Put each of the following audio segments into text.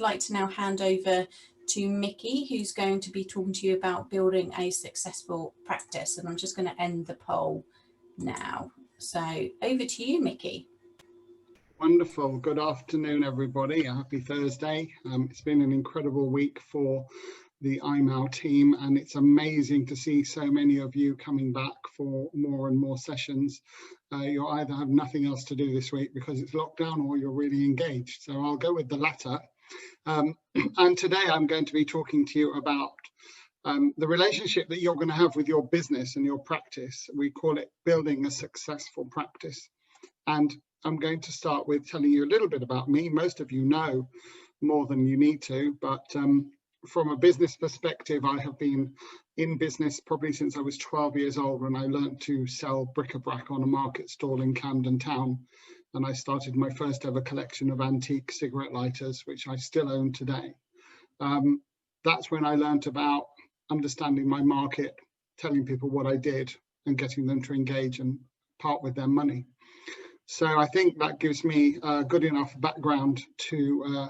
like to now hand over to Micky, who's going to be talking to you about building a successful practice. And I'm just going to end the poll now. So over to you, Micky. Wonderful. Good afternoon, everybody. A happy Thursday. It's been an incredible week for the IMAW team, and it's amazing to see so many of you coming back for more and more sessions. You'll either have nothing else to do this week because it's lockdown, or you're really engaged. So I'll go with the latter. And today I'm going to be talking to you about the relationship that you're going to have with your business and your practice. We call it building a successful practice. And I'm going to start with telling you a little bit about me. Most of you know more than you need to, but from a business perspective, I have been in business probably since I was 12 years old, when I learned to sell bric-a-brac on a market stall in Camden Town. And I started my first ever collection of antique cigarette lighters, which I still own today. That's when I learned about understanding my market, telling people what I did, and getting them to engage and part with their money. So I think that gives me a good enough background to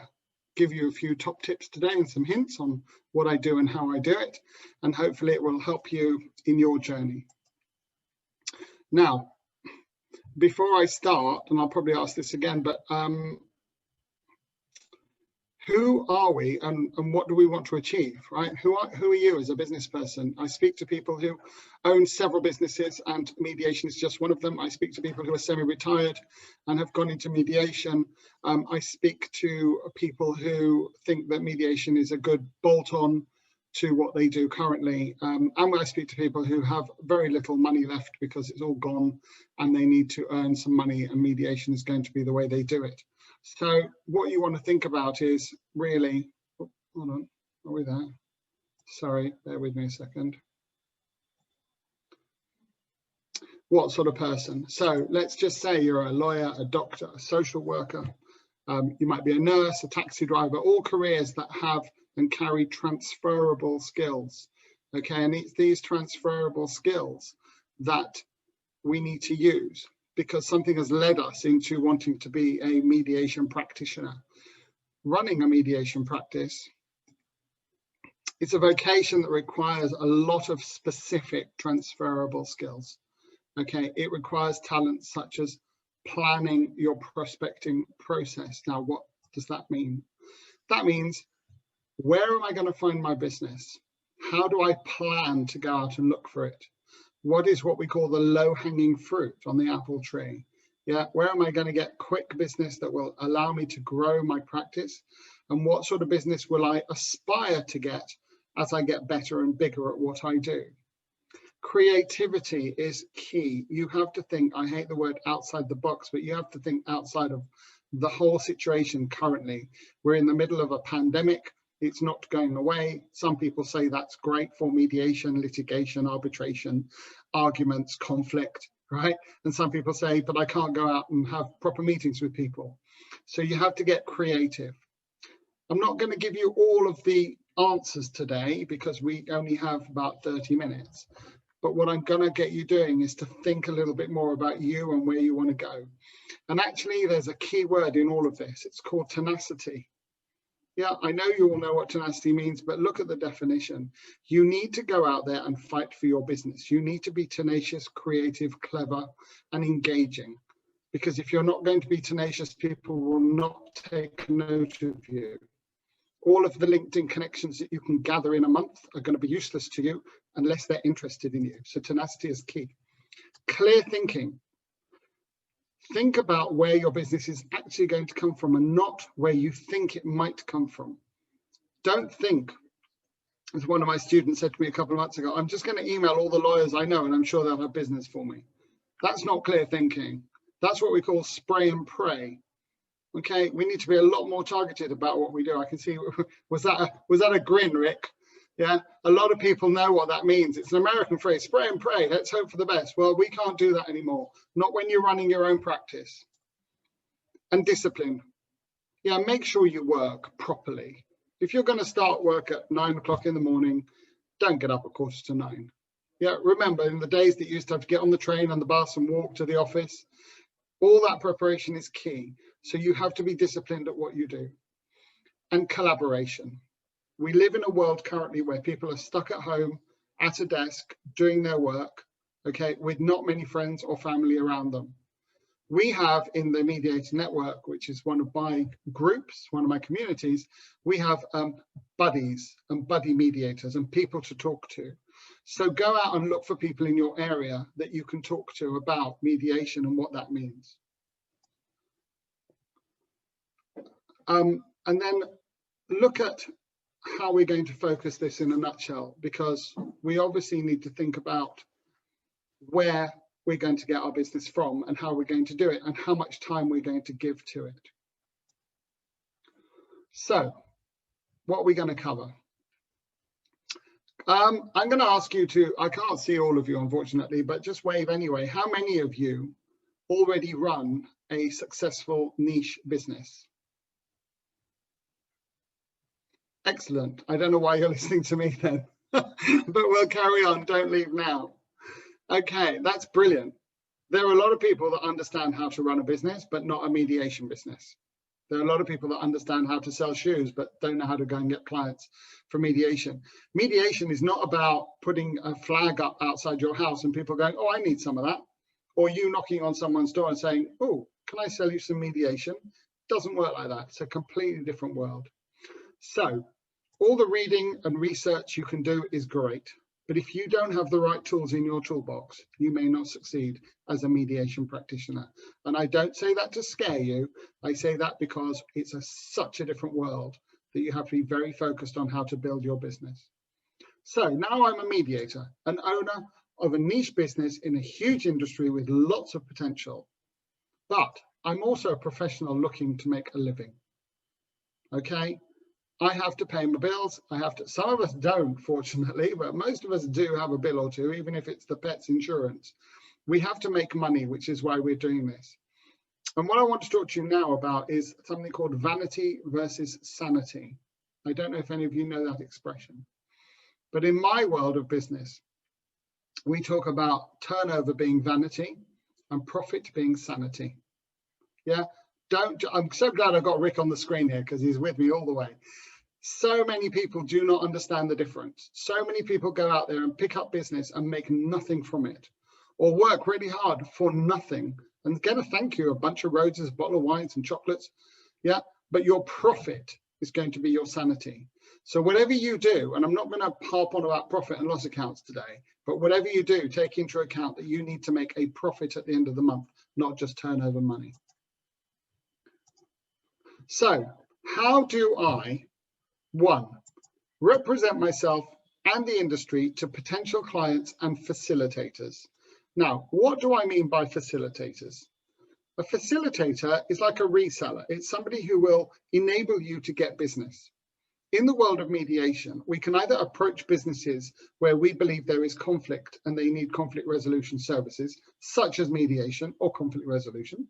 give you a few top tips today and some hints on what I do and how I do it. And hopefully it will help you in your journey. Now, before I start, and I'll probably ask this again, but who are we and what do we want to achieve, right? Who are you as a business person? I speak to people who own several businesses, and mediation is just one of them. I speak to people who are semi-retired and have gone into mediation. I speak to people who think that mediation is a good bolt-on to what they do currently. And I speak to people who have very little money left because it's all gone and they need to earn some money, and mediation is going to be the way they do it. So what you want to think about is really, hold on, are we there? Sorry, bear with me a second. What sort of person? So let's just say you're a lawyer, a doctor, a social worker. You might be a nurse, a taxi driver, all careers that have and carry transferable skills. Okay, and it's these transferable skills that we need to use, because something has led us into wanting to be a mediation practitioner. Running a mediation practice, it's a vocation that requires a lot of specific transferable skills. Okay, it requires talents such as planning your prospecting process. Now, what does that mean? That means, where am I going to find my business? How do I plan to go out and look for it? What is what we call the low-hanging fruit on the apple tree? Yeah, where am I going to get quick business that will allow me to grow my practice? And what sort of business will I aspire to get as I get better and bigger at what I do? Creativity is key. You have to think, I hate the word outside the box, but you have to think outside of the whole situation currently. We're in the middle of a pandemic. It's not going away. Some people say that's great for mediation, litigation, arbitration, arguments, conflict, right? And some people say, but I can't go out and have proper meetings with people. So you have to get creative. I'm not going to give you all of the answers today because we only have about 30 minutes. But what I'm going to get you doing is to think a little bit more about you and where you want to go. And actually, there's a key word in all of this. It's called tenacity. Yeah, I know you all know what tenacity means, but look at the definition. You need to go out there and fight for your business. You need to be tenacious, creative, clever, and engaging. Because if you're not going to be tenacious, people will not take note of you. All of the LinkedIn connections that you can gather in a month are going to be useless to you unless they're interested in you. So tenacity is key. Clear thinking. Think about where your business is actually going to come from and not where you think it might come from. Don't think, as one of my students said to me a couple of months ago, I'm just going to email all the lawyers I know and I'm sure they'll have business for me. That's not clear thinking. That's what we call spray and pray. Okay, we need to be a lot more targeted about what we do. I can see, was that a grin, Rick? Yeah, a lot of people know what that means. It's an American phrase, spray and pray, let's hope for the best. Well, we can't do that anymore. Not when you're running your own practice. And discipline. Yeah, make sure you work properly. If you're going to start work at 9 o'clock in the morning, don't get up at 9:15. Yeah, remember, in the days that you used to have to get on the train and the bus and walk to the office, all that preparation is key. So you have to be disciplined at what you do. and collaboration. We live in a world currently where people are stuck at home, at a desk, doing their work, okay, with not many friends or family around them. We have in the Mediator Network, which is one of my groups, one of my communities, we have buddies and buddy mediators and people to talk to. So go out and look for people in your area that you can talk to about mediation and what that means. And then look at how we're going to focus this in a nutshell, because we obviously need to think about where we're going to get our business from and how we're going to do it and how much time we're going to give to it. So what are we going to cover? I'm going to ask you to, I can't see all of you unfortunately, but just wave anyway. How many of you already run a successful niche business? Excellent. I don't know why you're listening to me then, but we'll carry on. Don't leave now. Okay, that's brilliant. There are a lot of people that understand how to run a business, but not a mediation business. There are a lot of people that understand how to sell shoes, but don't know how to go and get clients for mediation. Mediation is not about putting a flag up outside your house and people going, oh, I need some of that. Or you knocking on someone's door and saying, oh, can I sell you some mediation? It doesn't work like that. It's a completely different world. So all the reading and research you can do is great. But if you don't have the right tools in your toolbox, you may not succeed as a mediation practitioner. And I don't say that to scare you. I say that because it's such a different world that you have to be very focused on how to build your business. So now I'm a mediator, an owner of a niche business in a huge industry with lots of potential. But I'm also a professional looking to make a living. Okay? I have to pay my bills. Some of us don't, fortunately, but most of us do have a bill or two, even if it's the pet's insurance. We have to make money, which is why we're doing this. And what I want to talk to you now about is something called vanity versus sanity. I don't know if any of you know that expression, but in my world of business, we talk about turnover being vanity and profit being sanity. Yeah. I'm so glad I got Rick on the screen here because he's with me all the way. So many people do not understand the difference. So many people go out there and pick up business and make nothing from it, or work really hard for nothing and get a thank you, a bunch of roses, a bottle of wines and chocolates. Yeah, but your profit is going to be your sanity. So whatever you do, and I'm not going to harp on about profit and loss accounts today, but whatever you do, take into account that you need to make a profit at the end of the month, not just turnover money. So how do I, one, represent myself and the industry to potential clients and facilitators? Now, what do I mean by facilitators? A facilitator is like a reseller. It's somebody who will enable you to get business. In the world of mediation, we can either approach businesses where we believe there is conflict and they need conflict resolution services, such as mediation or conflict resolution,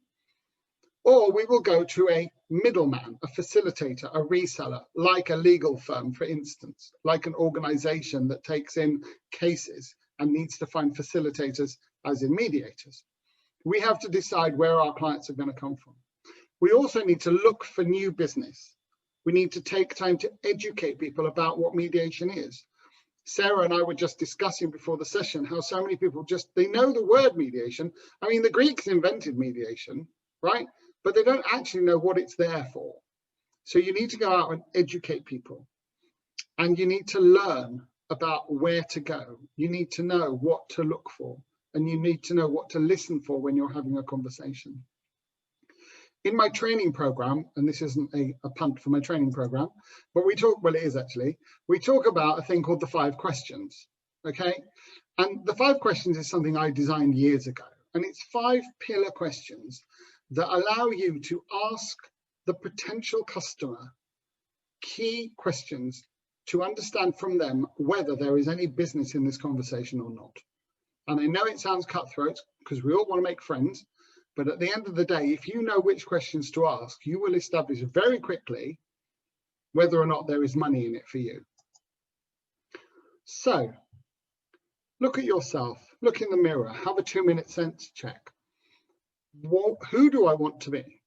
or we will go to a middleman, a facilitator, a reseller, like a legal firm, for instance, like an organization that takes in cases and needs to find facilitators, as in mediators. We have to decide where our clients are going to come from. We also need to look for new business. We need to take time to educate people about what mediation is. Sarah and I were just discussing before the session how so many people they know the word mediation. I mean, the Greeks invented mediation, right? But they don't actually know what it's there for. So you need to go out and educate people. And you need to learn about where to go. You need to know what to look for. And you need to know what to listen for when you're having a conversation. In my training program, and this isn't a punt for my training program, but well, it is actually, we talk about a thing called the 5 questions, okay? And the 5 questions is something I designed years ago. And it's 5 pillar questions that allow you to ask the potential customer key questions to understand from them whether there is any business in this conversation or not. And I know it sounds cutthroat because we all want to make friends, but at the end of the day, if you know which questions to ask, you will establish very quickly whether or not there is money in it for you. So look at yourself, look in the mirror, have a 2-minute sense check. Who do I want to be?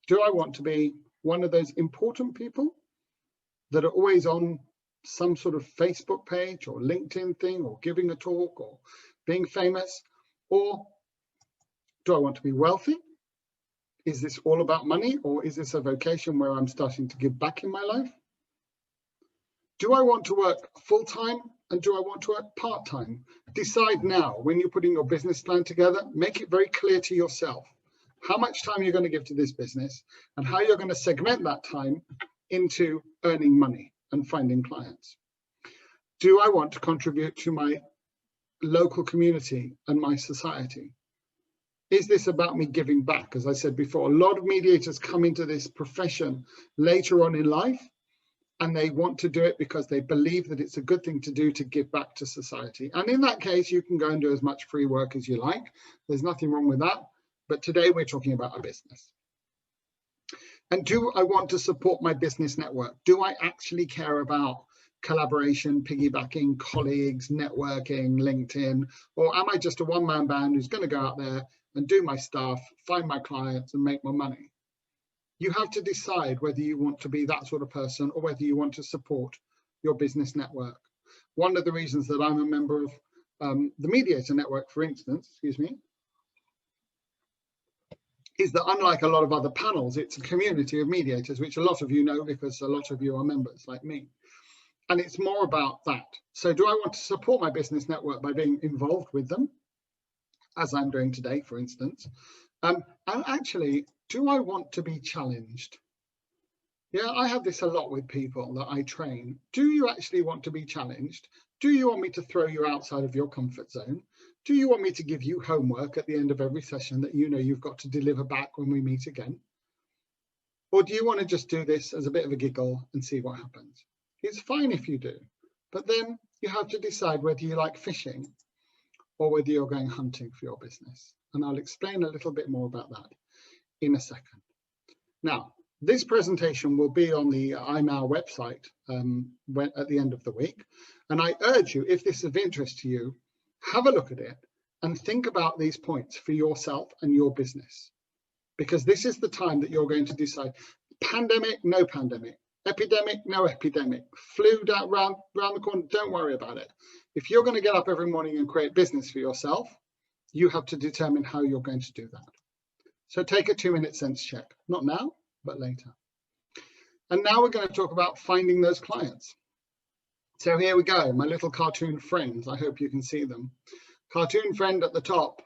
Do I want to be one of those important people, that are always on some sort of Facebook page or LinkedIn thing, or giving a talk or being famous? Or do I want to be wealthy? Is this all about money, or is this a vocation where I'm starting to give back in my life? Do I want to work full-time, and do I want to work part-time? Decide now. When you're putting your business plan together, make it very clear to yourself how much time you're going to give to this business and how you're going to segment that time into earning money and finding clients. Do I want to contribute to my local community and my society? Is this about me giving back? As I said before, a lot of mediators come into this profession later on in life, and they want to do it because they believe that it's a good thing to do to give back to society. And in that case, you can go and do as much free work as you like. There's nothing wrong with that. But today we're talking about a business. And do I want to support my business network? Do I actually care about collaboration, piggybacking, colleagues, networking, LinkedIn? Or am I just a one-man band who's going to go out there and do my stuff, find my clients and make my money? You have to decide whether you want to be that sort of person or whether you want to support your business network. One of the reasons that I'm a member of the Mediator Network, for instance, is that unlike a lot of other panels, it's a community of mediators, which a lot of you know because a lot of you are members like me. And it's more about that. So do I want to support my business network by being involved with them, as I'm doing today, for instance? And actually, do I want to be challenged? Yeah, I have this a lot with people that I train. Do you actually want to be challenged? Do you want me to throw you outside of your comfort zone? Do you want me to give you homework at the end of every session that you know you've got to deliver back when we meet again? Or do you want to just do this as a bit of a giggle and see what happens? It's fine if you do, but then you have to decide whether you like fishing or whether you're going hunting for your business. And I'll explain a little bit more about that in a second. Now, this presentation will be on the IMAW website at the end of the week. And I urge you, if this is of interest to you, have a look at it and think about these points for yourself and your business. Because this is the time that you're going to decide, pandemic, no pandemic, epidemic, no epidemic, flu down round the corner, don't worry about it. If you're going to get up every morning and create business for yourself, you have to determine how you're going to do that. So take a 2-minute sense check, not now, but later. And now we're going to talk about finding those clients. So here we go, my little cartoon friends. I hope you can see them. Cartoon friend at the top.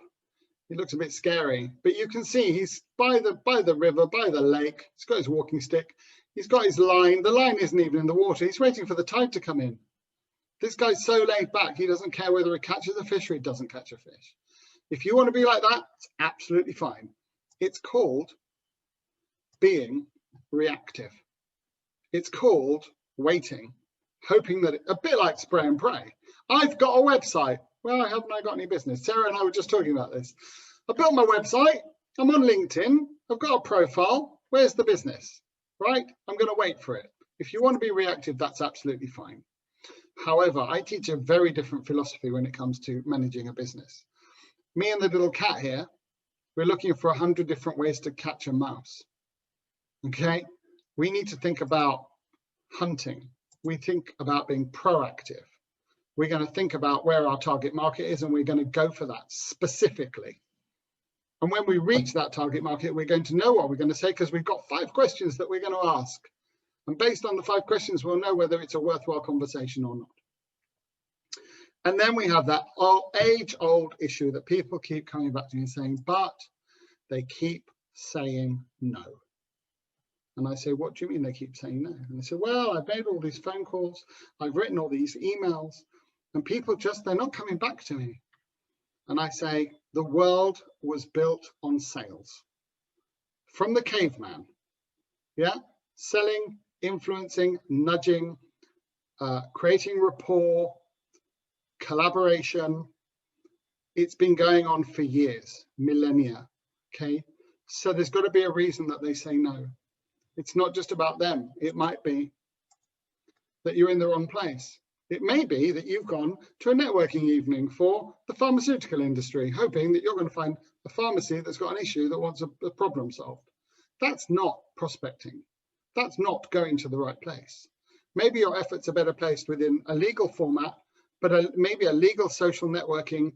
He looks a bit scary, but you can see he's by the river, by the lake. He's got his walking stick. He's got his line. The line isn't even in the water. He's waiting for the tide to come in. This guy's so laid back, he doesn't care whether he catches a fish or he doesn't catch a fish. If you want to be like that, it's absolutely fine. It's called being reactive. It's called waiting, hoping that a bit like spray and pray. I've got a website. Well, haven't I got any business? Sarah and I were just talking about this. I built my website. I'm on LinkedIn. I've got a profile. Where's the business? Right? I'm going to wait for it. If you want to be reactive, that's absolutely fine. However, I teach a very different philosophy when it comes to managing a business. Me and the little cat here, we're looking for 100 different ways to catch a mouse. Okay? We need to think about hunting. We think about being proactive. We're going to think about where our target market is, and we're going to go for that specifically. And when we reach that target market, we're going to know what we're going to say, because we've got 5 questions that we're going to ask. And based on the 5 questions, we'll know whether it's a worthwhile conversation or not. And then we have that age-old issue that people keep coming back to me and saying, but they keep saying no. And I say, what do you mean they keep saying no? And they say, well, I've made all these phone calls, I've written all these emails, and people just, they're not coming back to me. And I say, the world was built on sales. From the caveman, yeah? Selling, influencing, nudging, creating rapport, collaboration. It's been going on for years, millennia, okay? So there's got to be a reason that they say no. It's not just about them. It might be that you're in the wrong place. It may be that you've gone to a networking evening for the pharmaceutical industry, hoping that you're going to find a pharmacy that's got an issue that wants a problem solved. That's not prospecting. That's not going to the right place. Maybe your efforts are better placed within a legal format, but maybe a legal social networking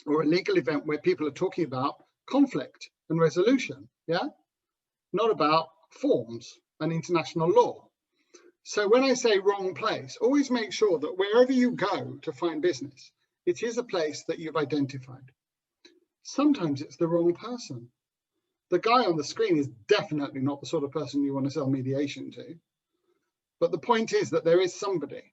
or a legal event where people are talking about conflict and resolution, yeah? Not about forms and international law. So when I say wrong place, always make sure that wherever you go to find business, it is a place that you've identified. Sometimes it's the wrong person. The guy on the screen is definitely not the sort of person you want to sell mediation to. But the point is that there is somebody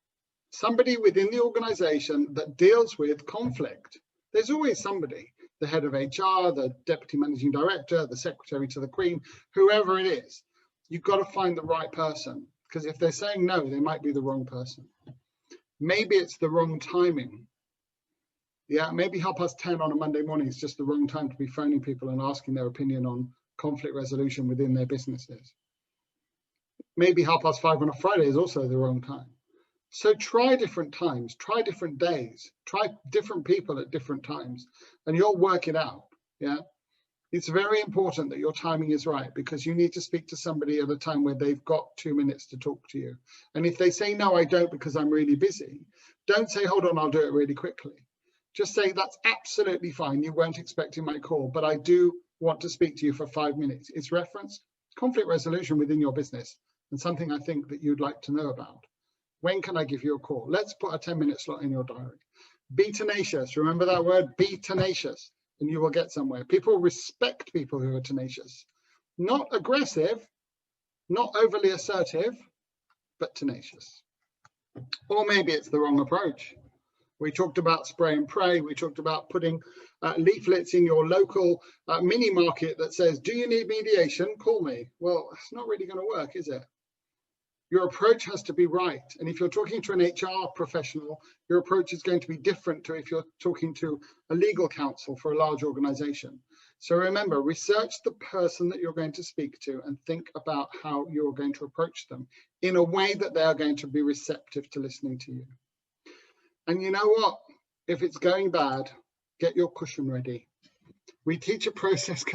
within the organization that deals with conflict. There's always somebody, the head of HR, the deputy managing director, the secretary to the Queen, whoever it is. You've got to find the right person, because if they're saying no, they might be the wrong person. Maybe it's the wrong timing. Yeah, maybe 10:30 on a Monday morning is just the wrong time to be phoning people and asking their opinion on conflict resolution within their businesses. Maybe 5:30 on a Friday is also the wrong time. So try different times, try different days, try different people at different times, and you'll work it out. Yeah, it's very important that your timing is right, because you need to speak to somebody at a time where they've got 2 minutes to talk to you. And if they say, no, I don't because I'm really busy, don't say, hold on, I'll do it really quickly. Just say, that's absolutely fine. You weren't expecting my call, but I do want to speak to you for 5 minutes. It's reference conflict resolution within your business and something I think that you'd like to know about. When can I give you a call? Let's put a 10-minute slot in your diary. Be tenacious. Remember that word, be tenacious, and you will get somewhere. People respect people who are tenacious. Not aggressive, not overly assertive, but tenacious. Or maybe it's the wrong approach. We talked about spray and pray. We talked about putting leaflets in your local mini market that says, do you need mediation? Call me. Well, it's not really going to work, is it? Your approach has to be right. And if you're talking to an HR professional, your approach is going to be different to if you're talking to a legal counsel for a large organization. So remember, research the person that you're going to speak to and think about how you're going to approach them in a way that they are going to be receptive to listening to you. And you know what? If it's going bad, get your cushion ready. We teach a process.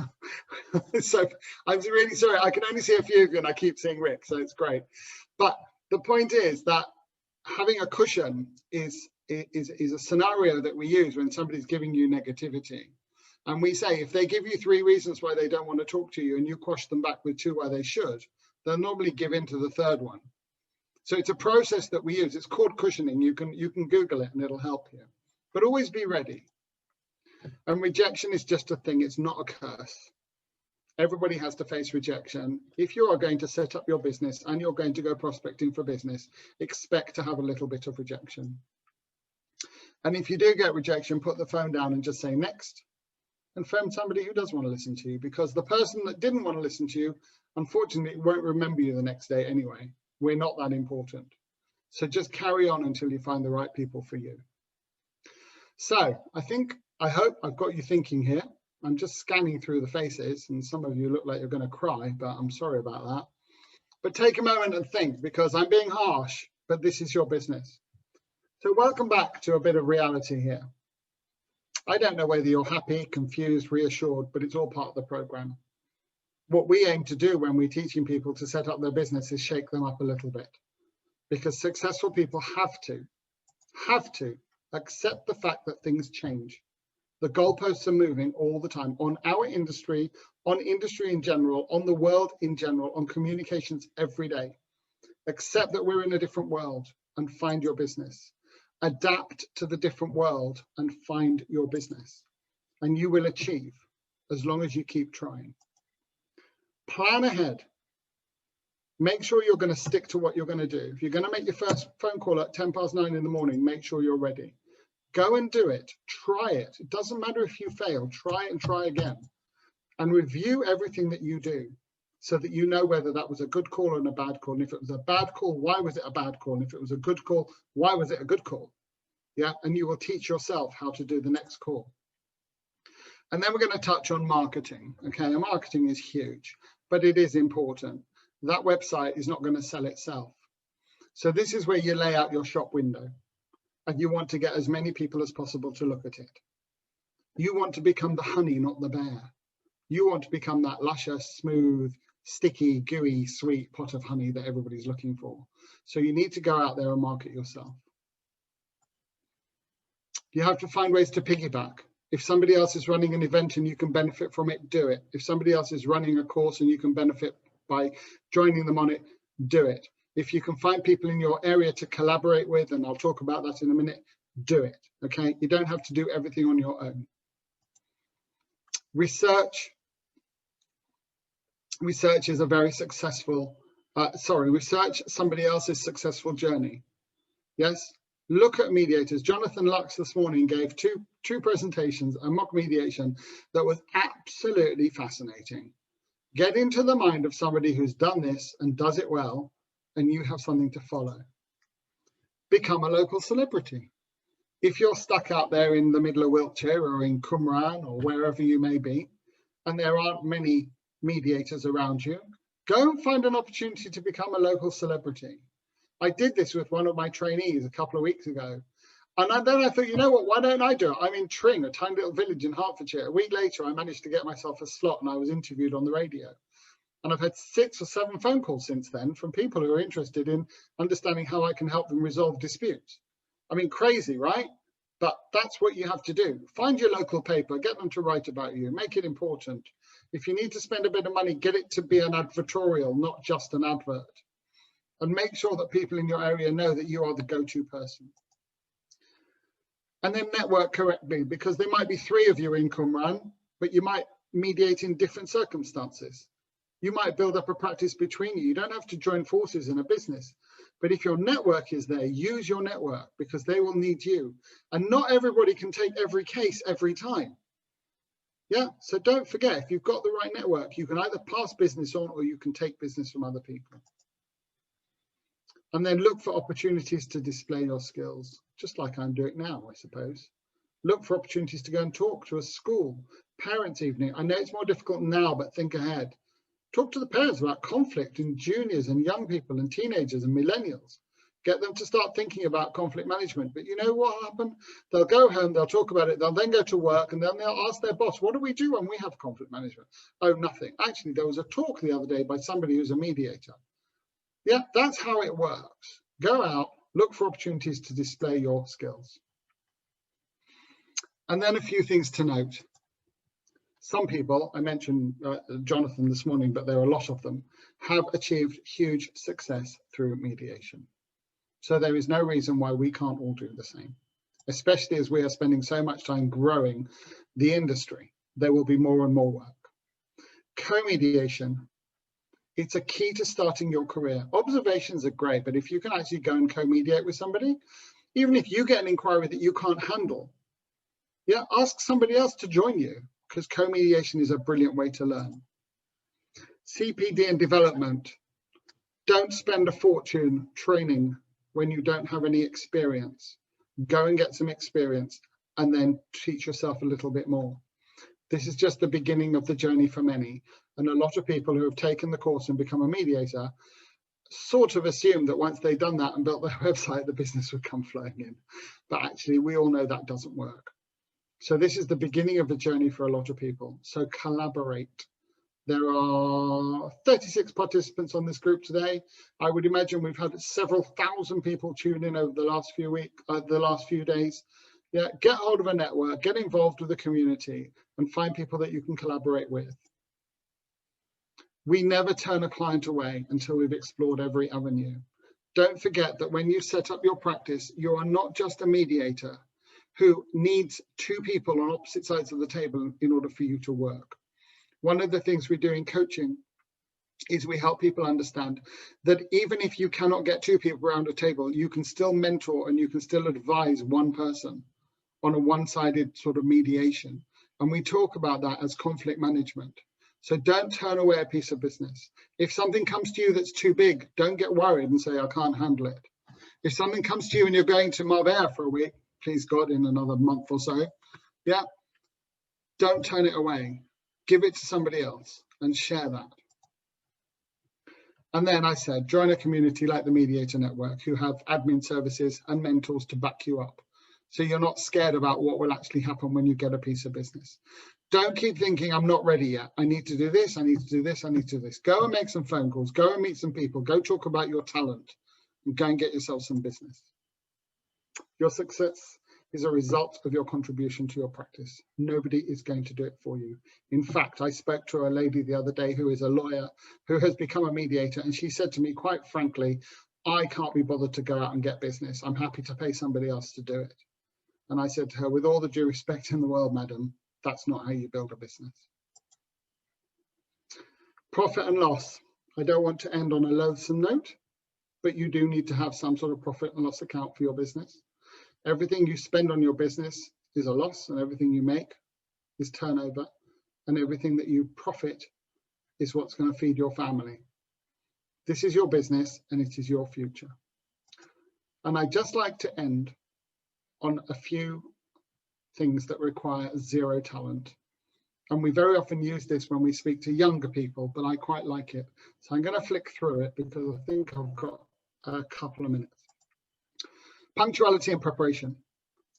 So I'm really sorry. I can only see a few of you and I keep seeing Rick, so it's great. But the point is that having a cushion is a scenario that we use when somebody's giving you negativity. And we say, if they give you 3 reasons why they don't want to talk to you and you quash them back with 2 why they should, they'll normally give in to the 3rd one. So it's a process that we use. It's called cushioning. You can Google it and it'll help you. But always be ready. And rejection is just a thing. It's not a curse. Everybody has to face rejection. If you are going to set up your business and you're going to go prospecting for business, expect to have a little bit of rejection. And if you do get rejection, put the phone down and just say next, and phone somebody who does want to listen to you, because the person that didn't want to listen to you, unfortunately, won't remember you the next day anyway. We're not that important. So just carry on until you find the right people for you. So I hope I've got you thinking here. I'm just scanning through the faces, and some of you look like you're going to cry, but I'm sorry about that. But take a moment and think, because I'm being harsh, but this is your business. So welcome back to a bit of reality here. I don't know whether you're happy, confused, reassured, but it's all part of the program. What we aim to do when we're teaching people to set up their business is shake them up a little bit, because successful people have to accept the fact that things change. The goalposts are moving all the time on our industry, on industry in general, on the world in general, on communications every day. Accept that we're in a different world and find your business. Adapt to the different world and find your business. And you will achieve as long as you keep trying. Plan ahead. Make sure you're going to stick to what you're going to do. If you're going to make your first phone call at 9:10 in the morning, make sure you're ready. Go and do it. Try it. It doesn't matter if you fail. Try it and try again. And review everything that you do so that you know whether that was a good call or a bad call. And if it was a bad call, why was it a bad call? And if it was a good call, why was it a good call? Yeah, and you will teach yourself how to do the next call. And then we're going to touch on marketing. Okay, and marketing is huge, but it is important. That website is not going to sell itself. So this is where you lay out your shop window. And you want to get as many people as possible to look at it. You want to become the honey, not the bear. You want to become that luscious, smooth, sticky, gooey, sweet pot of honey that everybody's looking for. So you need to go out there and market yourself. You have to find ways to piggyback. If somebody else is running an event and you can benefit from it, do it. If somebody else is running a course and you can benefit by joining them on it, do it. If you can find people in your area to collaborate with, and I'll talk about that in a minute, do it, okay? You don't have to do everything on your own. Research is a very successful, research somebody else's successful journey. Yes, look at mediators. Jonathan Lux this morning gave two presentations, a mock mediation that was absolutely fascinating. Get into the mind of somebody who's done this and does it well, and you have something to follow. Become a local celebrity. If you're stuck out there in the middle of Wiltshire or in Cumran or wherever you may be, and there aren't many mediators around you, go and find an opportunity to become a local celebrity. I did this with one of my trainees a couple of weeks ago. And then I thought, you know what, why don't I do it? I'm in Tring, a tiny little village in Hertfordshire. A week later, I managed to get myself a slot and I was interviewed on the radio. And I've had 6 or 7 phone calls since then from people who are interested in understanding how I can help them resolve disputes. I mean, crazy, right? But that's what you have to do. Find your local paper, get them to write about you, make it important. If you need to spend a bit of money, get it to be an advertorial, not just an advert. And make sure that people in your area know that you are the go-to person. And then network correctly, because there might be 3 of you in Cumran, but you might mediate in different circumstances. You might build up a practice between you. You don't have to join forces in a business. But if your network is there, use your network because they will need you. And not everybody can take every case every time. Yeah, so don't forget, if you've got the right network, you can either pass business on or you can take business from other people. And then look for opportunities to display your skills, just like I'm doing now, I suppose. Look for opportunities to go and talk to a school, parents' evening. I know it's more difficult now, but think ahead. Talk to the parents about conflict in juniors and young people and teenagers and millennials. Get them to start thinking about conflict management. But you know what happened? They'll go home, they'll talk about it, they'll then go to work, and then they'll ask their boss, what do we do when we have conflict management? Oh, nothing. Actually, there was a talk the other day by somebody who's a mediator. Yeah, that's how it works. Go out, look for opportunities to display your skills. And then a few things to note. Some people, I mentioned Jonathan this morning, but there are a lot of them, have achieved huge success through mediation. So there is no reason why we can't all do the same, especially as we are spending so much time growing the industry. There will be more and more work. Co-mediation, it's a key to starting your career. Observations are great, but if you can actually go and co-mediate with somebody, even if you get an inquiry that you can't handle, yeah, ask somebody else to join you, because co-mediation is a brilliant way to learn. CPD and development. Don't spend a fortune training when you don't have any experience. Go and get some experience and then teach yourself a little bit more. This is just the beginning of the journey for many. And a lot of people who have taken the course and become a mediator sort of assume that once they've done that and built their website, the business would come flowing in. But actually, we all know that doesn't work. So this is the beginning of the journey for a lot of people. So collaborate. There are 36 participants on this group today. I would imagine we've had several thousand people tune in over the last few days. Yeah, get hold of a network, get involved with the community, and find people that you can collaborate with. We never turn a client away until we've explored every avenue. Don't forget that when you set up your practice, you are not just a mediator who needs 2 people on opposite sides of the table in order for you to work. One of the things we do in coaching is we help people understand that even if you cannot get 2 people around a table, you can still mentor and you can still advise one person on a one-sided sort of mediation. And we talk about that as conflict management. So don't turn away a piece of business. If something comes to you that's too big, don't get worried and say, I can't handle it. If something comes to you and you're going to Marbella for a week, please God, in another month or so, yeah, don't turn it away. Give it to somebody else and share that. And then I said, join a community like the Mediator Network who have admin services and mentors to back you up. So you're not scared about what will actually happen when you get a piece of business. Don't keep thinking, I'm not ready yet. I need to do this, I need to do this, I need to do this. Go and make some phone calls, go and meet some people, go talk about your talent. and go and get yourself some business. Your success is a result of your contribution to your practice. Nobody is going to do it for you. In fact, I spoke to a lady the other day who is a lawyer who has become a mediator, and she said to me, quite frankly, I can't be bothered to go out and get business. I'm happy to pay somebody else to do it. And I said to her, with all the due respect in the world, madam, that's not how you build a business. Profit and loss. I don't want to end on a loathsome note, but you do need to have some sort of profit and loss account for your business. Everything you spend on your business is a loss, and everything you make is turnover, and everything that you profit is what's going to feed your family. This is your business, and it is your future. And I'd just like to end on a few things that require zero talent. And we very often use this when we speak to younger people, but I quite like it. So I'm going to flick through it because I think I've got a couple of minutes. Punctuality and preparation.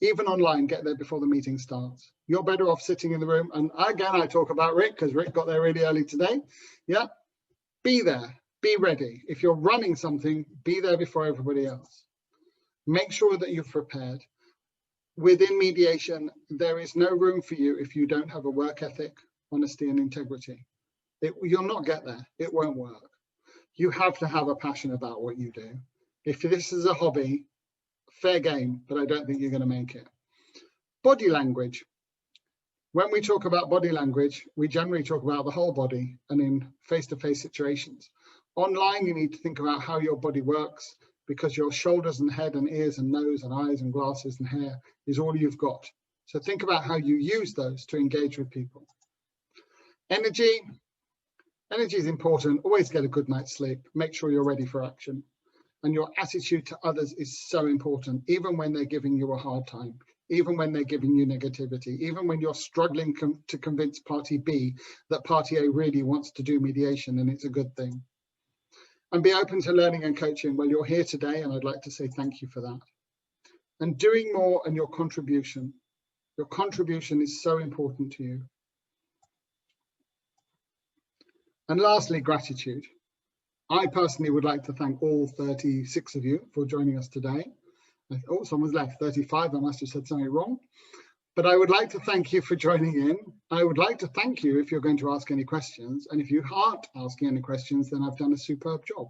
Even online, get there before the meeting starts. You're better off sitting in the room. And again, I talk about Rick because Rick got there really early today. Yeah, be there, be ready. If you're running something, be there before everybody else. Make sure that you've prepared. Within mediation, there is no room for you if you don't have a work ethic, honesty, and integrity. You'll not get there. It won't work. You have to have a passion about what you do. If this is a hobby, fair game, but I don't think you're going to make it. Body language. When we talk about body language, we generally talk about the whole body and in face-to-face situations. Online, you need to think about how your body works, because your shoulders and head and ears and nose and eyes and glasses and hair is all you've got. So think about how you use those to engage with people. Energy. Energy is important. Always get a good night's sleep. Make sure you're ready for action. And your attitude to others is so important, even when they're giving you a hard time, even when they're giving you negativity, even when you're struggling to convince party B that party A really wants to do mediation and it's a good thing. And be open to learning and coaching. Well, you're here today, and I'd like to say thank you for that. And doing more and your contribution. Your contribution is so important to you. And lastly, gratitude. I personally would like to thank all 36 of you for joining us today. Oh, someone's left, 35, I must have said something wrong. But I would like to thank you for joining in. I would like to thank you if you're going to ask any questions. And if you aren't asking any questions, then I've done a superb job.